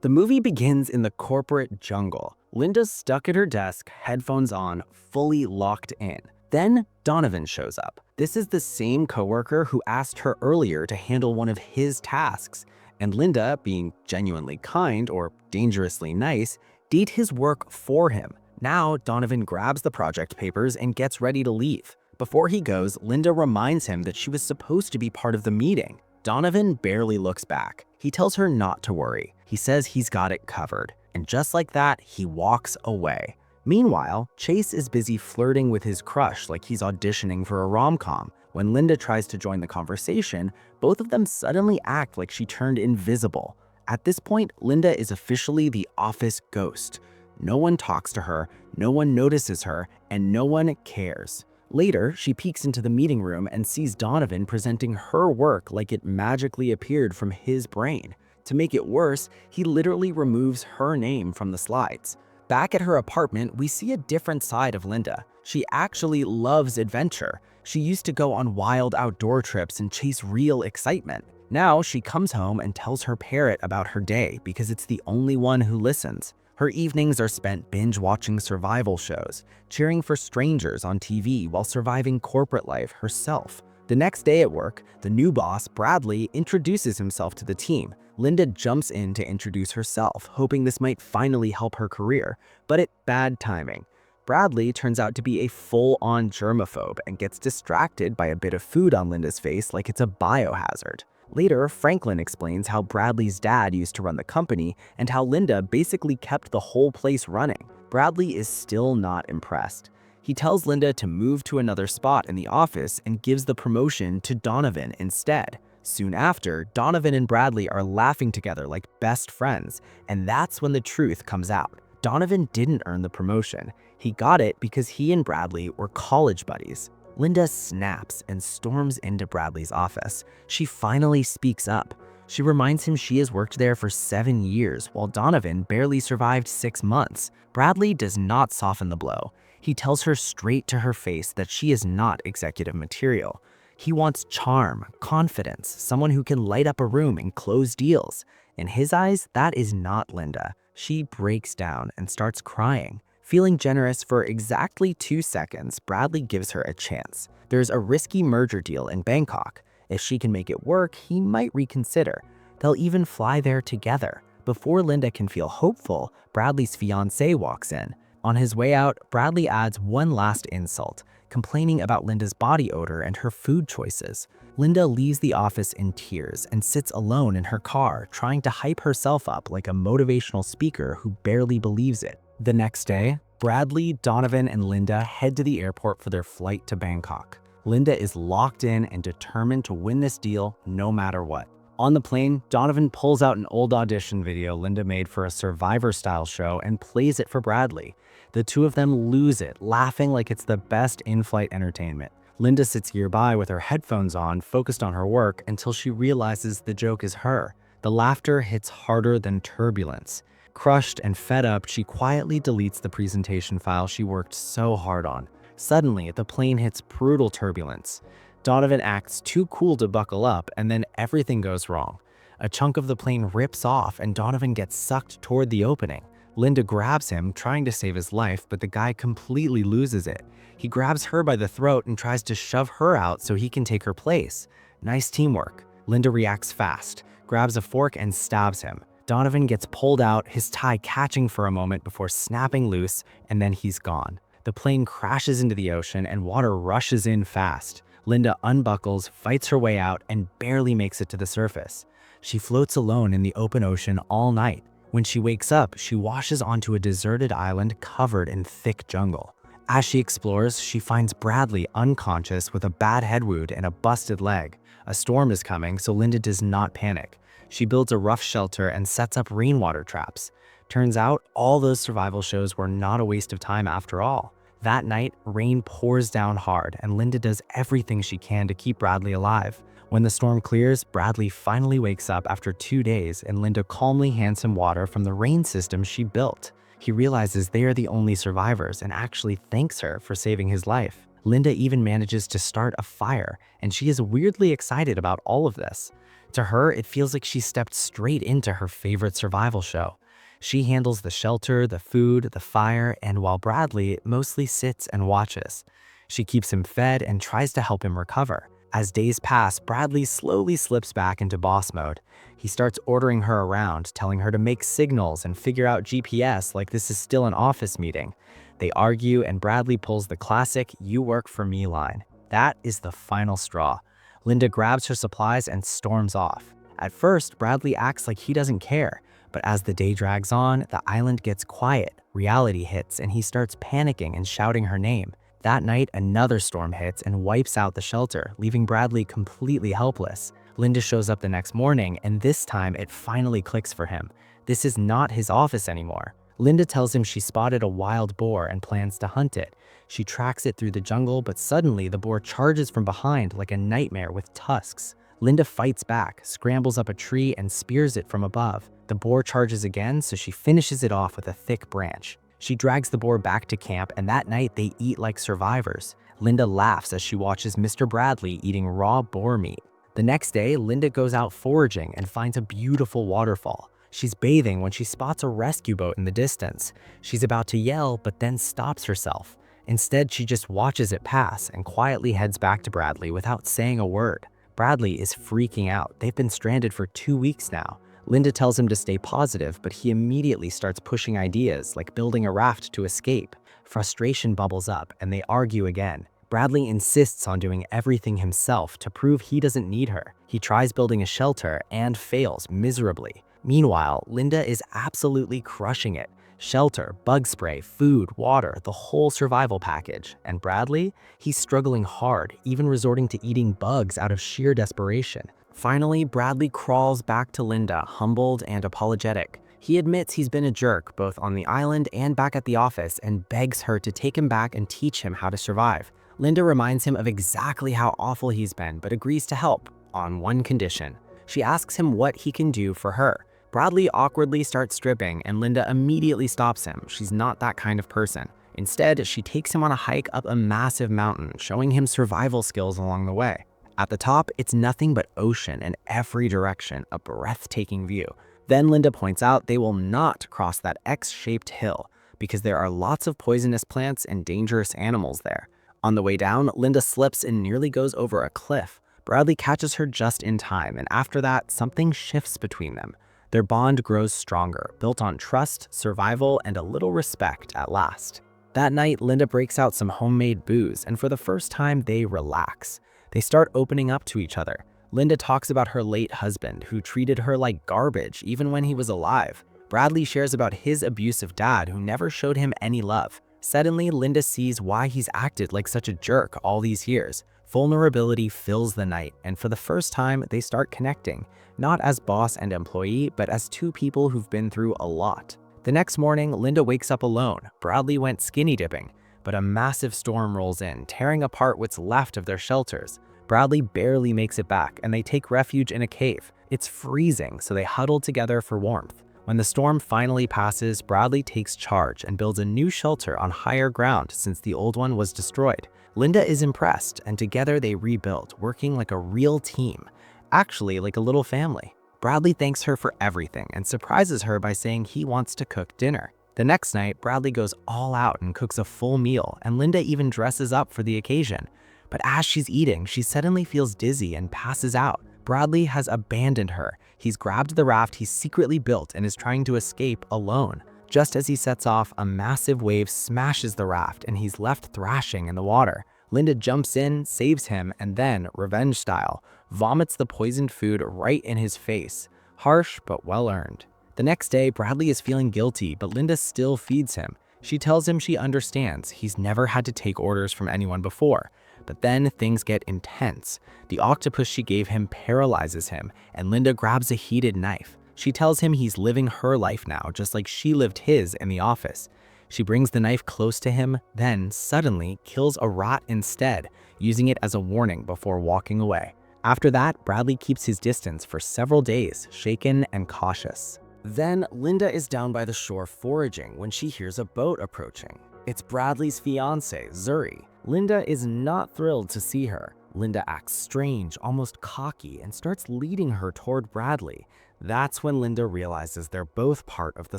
The movie begins in the corporate jungle. Linda's stuck at her desk, headphones on, fully locked in. Then Donovan shows up. This is the same coworker who asked her earlier to handle one of his tasks, and Linda, being genuinely kind or dangerously nice, did his work for him. Now Donovan grabs the project papers and gets ready to leave. Before he goes, Linda reminds him that she was supposed to be part of the meeting. Donovan barely looks back. He tells her not to worry. He says he's got it covered. And just like that, he walks away. Meanwhile, Chase is busy flirting with his crush like he's auditioning for a rom-com. When Linda tries to join the conversation, both of them suddenly act like she turned invisible. At this point, Linda is officially the office ghost. No one talks to her, no one notices her, and no one cares. Later, she peeks into the meeting room and sees Donovan presenting her work like it magically appeared from his brain. To make it worse, he literally removes her name from the slides. Back at her apartment, we see a different side of Linda. She actually loves adventure. She used to go on wild outdoor trips and chase real excitement. Now she comes home and tells her parrot about her day because it's the only one who listens. Her evenings are spent binge-watching survival shows, cheering for strangers on TV while surviving corporate life herself. The next day at work, the new boss, Bradley, introduces himself to the team. Linda jumps in to introduce herself, hoping this might finally help her career, but it's bad timing. Bradley turns out to be a full-on germaphobe and gets distracted by a bit of food on Linda's face like it's a biohazard. Later, Franklin explains how Bradley's dad used to run the company and how Linda basically kept the whole place running. Bradley is still not impressed. He tells Linda to move to another spot in the office and gives the promotion to Donovan instead. Soon after, Donovan and Bradley are laughing together like best friends, and that's when the truth comes out. Donovan didn't earn the promotion. He got it because he and Bradley were college buddies. Linda snaps and storms into Bradley's office. She finally speaks up. She reminds him she has worked there for 7 years, while Donovan barely survived 6 months. Bradley does not soften the blow. He tells her straight to her face that she is not executive material. He wants charm, confidence, someone who can light up a room and close deals. In his eyes, that is not Linda. She breaks down and starts crying. Feeling generous for exactly 2 seconds, Bradley gives her a chance. There's a risky merger deal in Bangkok. If she can make it work, he might reconsider. They'll even fly there together. Before Linda can feel hopeful, Bradley's fiancée walks in. On his way out, Bradley adds one last insult, complaining about Linda's body odor and her food choices. Linda leaves the office in tears and sits alone in her car, trying to hype herself up like a motivational speaker who barely believes it. The next day, Bradley, Donovan, and Linda head to the airport for their flight to Bangkok. Linda is locked in and determined to win this deal no matter what. On the plane, Donovan pulls out an old audition video Linda made for a Survivor-style show and plays it for Bradley. The two of them lose it, laughing like it's the best in-flight entertainment. Linda sits nearby with her headphones on, focused on her work, until she realizes the joke is her. The laughter hits harder than turbulence. Crushed and fed up, she quietly deletes the presentation file she worked so hard on. Suddenly, the plane hits brutal turbulence. Donovan acts too cool to buckle up, and then everything goes wrong. A chunk of the plane rips off, and Donovan gets sucked toward the opening. Linda grabs him, trying to save his life, but the guy completely loses it. He grabs her by the throat and tries to shove her out so he can take her place. Nice teamwork. Linda reacts fast, grabs a fork and stabs him. Donovan gets pulled out, his tie catching for a moment before snapping loose, and then he's gone. The plane crashes into the ocean and water rushes in fast. Linda unbuckles, fights her way out, and barely makes it to the surface. She floats alone in the open ocean all night. When she wakes up, she washes onto a deserted island covered in thick jungle. As she explores, she finds Bradley unconscious with a bad head wound and a busted leg. A storm is coming, so Linda does not panic. She builds a rough shelter and sets up rainwater traps. Turns out, all those survival shows were not a waste of time after all. That night, rain pours down hard, and Linda does everything she can to keep Bradley alive. When the storm clears, Bradley finally wakes up after 2 days, and Linda calmly hands him water from the rain system she built. He realizes they are the only survivors and actually thanks her for saving his life. Linda even manages to start a fire, and she is weirdly excited about all of this. To her, it feels like she stepped straight into her favorite survival show. She handles the shelter, the food, the fire, and while Bradley mostly sits and watches. She keeps him fed and tries to help him recover. As days pass, Bradley slowly slips back into boss mode. He starts ordering her around, telling her to make signals and figure out GPS like this is still an office meeting. They argue, and Bradley pulls the classic "you work for me" line. That is the final straw. Linda grabs her supplies and storms off. At first, Bradley acts like he doesn't care, but as the day drags on, the island gets quiet, reality hits, and he starts panicking and shouting her name. That night, another storm hits and wipes out the shelter, leaving Bradley completely helpless. Linda shows up the next morning, and this time it finally clicks for him. This is not his office anymore. Linda tells him she spotted a wild boar and plans to hunt it. She tracks it through the jungle, but suddenly the boar charges from behind like a nightmare with tusks. Linda fights back, scrambles up a tree, and spears it from above. The boar charges again, so she finishes it off with a thick branch. She drags the boar back to camp, and that night they eat like survivors. Linda laughs as she watches Mr. Bradley eating raw boar meat. The next day, Linda goes out foraging and finds a beautiful waterfall. She's bathing when she spots a rescue boat in the distance. She's about to yell, but then stops herself. Instead, she just watches it pass and quietly heads back to Bradley without saying a word. Bradley is freaking out. They've been stranded for 2 weeks now. Linda tells him to stay positive, but he immediately starts pushing ideas like building a raft to escape. Frustration bubbles up, and they argue again. Bradley insists on doing everything himself to prove he doesn't need her. He tries building a shelter and fails miserably. Meanwhile, Linda is absolutely crushing it. Shelter, bug spray, food, water, the whole survival package. And Bradley? He's struggling hard, even resorting to eating bugs out of sheer desperation. Finally, Bradley crawls back to Linda, humbled and apologetic. He admits he's been a jerk, both on the island and back at the office, and begs her to take him back and teach him how to survive. Linda reminds him of exactly how awful he's been, but agrees to help, on one condition. She asks him what he can do for her. Bradley awkwardly starts stripping, and Linda immediately stops him. She's not that kind of person. Instead, she takes him on a hike up a massive mountain, showing him survival skills along the way. At the top, it's nothing but ocean in every direction, a breathtaking view. Then Linda points out they will not cross that X-shaped hill because there are lots of poisonous plants and dangerous animals there. On the way down, Linda slips and nearly goes over a cliff. Bradley catches her just in time, and after that, something shifts between them. Their bond grows stronger, built on trust, survival, and a little respect at last. That night, Linda breaks out some homemade booze, and for the first time, they relax. They start opening up to each other. Linda talks about her late husband, who treated her like garbage even when he was alive. Bradley shares about his abusive dad, who never showed him any love. Suddenly, Linda sees why he's acted like such a jerk all these years. Vulnerability fills the night, and for the first time, they start connecting, not as boss and employee, but as two people who've been through a lot. The next morning, Linda wakes up alone. Bradley went skinny dipping, but a massive storm rolls in, tearing apart what's left of their shelters. Bradley barely makes it back, and they take refuge in a cave. It's freezing, so they huddle together for warmth. When the storm finally passes, Bradley takes charge and builds a new shelter on higher ground since the old one was destroyed. Linda is impressed, and together they rebuild, working like a real team. Actually, like a little family. Bradley thanks her for everything and surprises her by saying he wants to cook dinner. The next night, Bradley goes all out and cooks a full meal, and Linda even dresses up for the occasion. But as she's eating, she suddenly feels dizzy and passes out. Bradley has abandoned her. He's grabbed the raft he secretly built and is trying to escape alone. Just as he sets off, a massive wave smashes the raft and he's left thrashing in the water. Linda jumps in, saves him, and then, revenge style, vomits the poisoned food right in his face. Harsh, but well earned. The next day, Bradley is feeling guilty, but Linda still feeds him. She tells him she understands. He's never had to take orders from anyone before. But then things get intense. The octopus she gave him paralyzes him, and Linda grabs a heated knife. She tells him he's living her life now, just like she lived his in the office. She brings the knife close to him, then suddenly kills a rat instead, using it as a warning before walking away. After that, Bradley keeps his distance for several days, shaken and cautious. Then Linda is down by the shore foraging when she hears a boat approaching. It's Bradley's fiancée, Zuri. Linda is not thrilled to see her. Linda acts strange, almost cocky, and starts leading her toward Bradley. That's when Linda realizes they're both part of the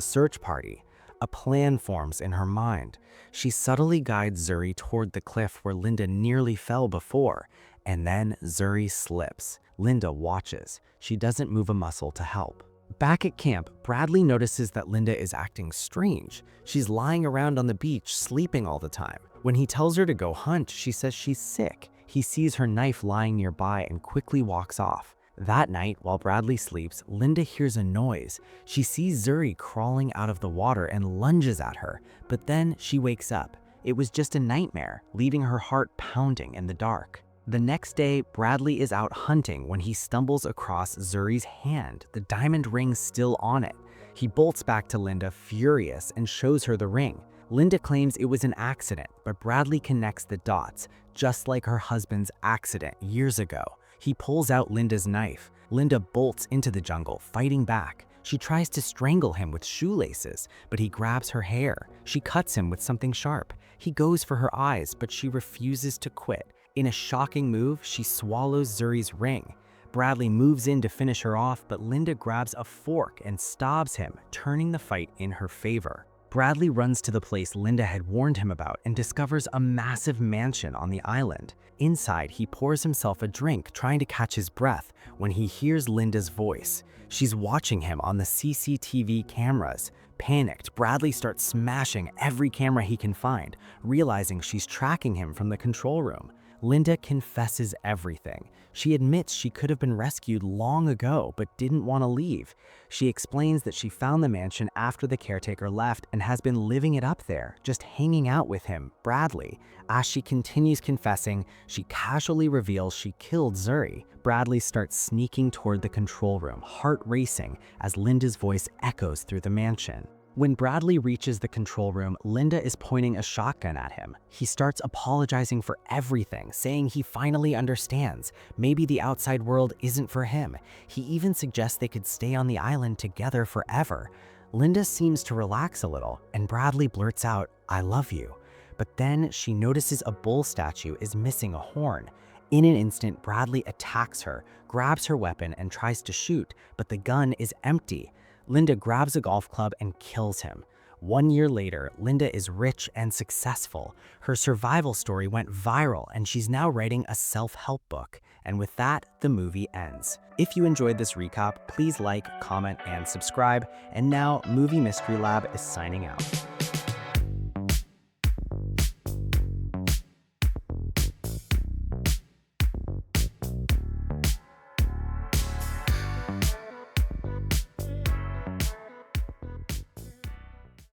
search party. A plan forms in her mind. She subtly guides Zuri toward the cliff where Linda nearly fell before, and then Zuri slips. Linda watches. She doesn't move a muscle to help. Back at camp, Bradley notices that Linda is acting strange. She's lying around on the beach, sleeping all the time. When he tells her to go hunt, she says she's sick. He sees her knife lying nearby and quickly walks off. That night, while Bradley sleeps, Linda hears a noise. She sees Zuri crawling out of the water and lunges at her, but then she wakes up. It was just a nightmare, leaving her heart pounding in the dark. The next day, Bradley is out hunting when he stumbles across Zuri's hand, the diamond ring still on it. He bolts back to Linda, furious, and shows her the ring. Linda claims it was an accident, but Bradley connects the dots, just like her husband's accident years ago. He pulls out Linda's knife. Linda bolts into the jungle, fighting back. She tries to strangle him with shoelaces, but he grabs her hair. She cuts him with something sharp. He goes for her eyes, but she refuses to quit. In a shocking move, she swallows Zuri's ring. Bradley moves in to finish her off, but Linda grabs a fork and stabs him, turning the fight in her favor. Bradley runs to the place Linda had warned him about and discovers a massive mansion on the island. Inside, he pours himself a drink, trying to catch his breath, when he hears Linda's voice. She's watching him on the CCTV cameras. Panicked, Bradley starts smashing every camera he can find, realizing she's tracking him from the control room. Linda confesses everything. She admits she could have been rescued long ago, but didn't want to leave. She explains that she found the mansion after the caretaker left and has been living it up there, just hanging out with him, Bradley. As she continues confessing, she casually reveals she killed Zuri. Bradley starts sneaking toward the control room, heart racing, as Linda's voice echoes through the mansion. When Bradley reaches the control room, Linda is pointing a shotgun at him. He starts apologizing for everything, saying he finally understands. Maybe the outside world isn't for him. He even suggests they could stay on the island together forever. Linda seems to relax a little, and Bradley blurts out, "I love you." But then she notices a bull statue is missing a horn. In an instant, Bradley attacks her, grabs her weapon, and tries to shoot, but the gun is empty. Linda grabs a golf club and kills him. 1 year later, Linda is rich and successful. Her survival story went viral, and she's now writing a self-help book. And with that, the movie ends. If you enjoyed this recap, please like, comment, and subscribe. And now, Movie Mystery Lab is signing out.